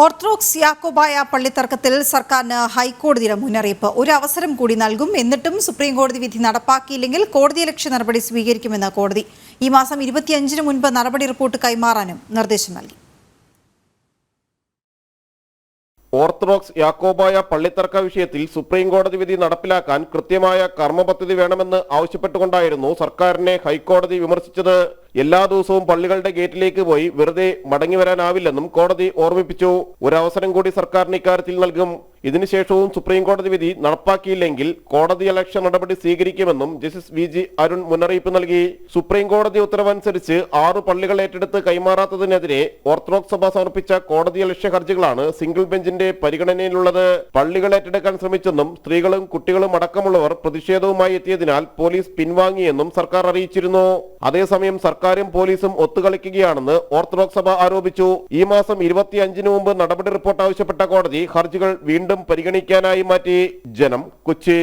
Orthodox Yakobaya പള്ളിത്തർക്കത്തിൽ സർക്കാരിന് ഹൈക്കോടതിയുടെ മുന്നറിയിപ്പ്. ഒരു അവസരം കൂടി നൽകും. എന്നിട്ടും സുപ്രീം കോടതി വിധി നടപ്പാക്കിയില്ലെങ്കിൽ കോടതിയലക്ഷ്യ നടപടി സ്വീകരിക്കുമെന്ന് കോടതി. ഈ മാസം 25-ന് മുൻപ് നടപടി റിപ്പോർട്ട് കൈമാറാനും നിർദ്ദേശം നൽകി. ഓർത്തഡോക്സ് യാക്കോബായ പള്ളിത്തർക്ക വിഷയത്തിൽ സുപ്രീം കോടതി വിധി നടപ്പിലാക്കാൻ കൃത്യമായ കർമ്മപദ്ധതി വേണമെന്ന് ആവശ്യപ്പെട്ടുകൊണ്ടായിരുന്നു സർക്കാരിനെ ഹൈക്കോടതി വിമർശിച്ചത്. എല്ലാ ദിവസവും പള്ളികളുടെ ഗേറ്റിലേക്ക് പോയി വെറുതെ മടങ്ങി വരാനാവില്ലെന്നും കോടതി ഓർമ്മിപ്പിച്ചു. ഒരവസരം കൂടി സർക്കാരിന് ഇക്കാര്യത്തിൽ നൽകും. ഇതിനുശേഷവും സുപ്രീം കോടതി വിധി നടപ്പാക്കിയില്ലെങ്കിൽ കോടതിയലക്ഷ്യ നടപടി സ്വീകരിക്കുമെന്നും ജസ്റ്റിസ് വി.ജി. അരുൺ മുന്നറിയിപ്പ് നൽകി. സുപ്രീം കോടതി ഉത്തരവനുസരിച്ച് 6 പള്ളികൾ ഏറ്റെടുത്ത് കൈമാറാത്തതിനെതിരെ ഓർത്തഡോക്സ് സഭ സമർപ്പിച്ച കോടതിയലക്ഷ്യ ഹർജികളാണ് സിംഗിൾ ബെഞ്ചിന്റെ പരിഗണനയിലുള്ളത്. പള്ളികൾ ഏറ്റെടുക്കാൻ ശ്രമിച്ചെന്നും സ്ത്രീകളും കുട്ടികളും അടക്കമുള്ളവർ പ്രതിഷേധവുമായി എത്തിയതിനാൽ പോലീസ് പിൻവാങ്ങിയെന്നും സർക്കാർ അറിയിച്ചിരുന്നു. അതേസമയം സർക്കാരും പോലീസും ഒത്തുകളിക്കുകയാണെന്ന് ഓർത്തഡോക്സ് സഭ ആരോപിച്ചു. ഈ മാസം 25-ന് മുമ്പ് നടപടി റിപ്പോർട്ട് ആവശ്യപ്പെട്ട കോടതി ഹർജികൾ വീണ്ടും പരിഗണിക്കാനായി മാറ്റി. ജനം, കൊച്ചി.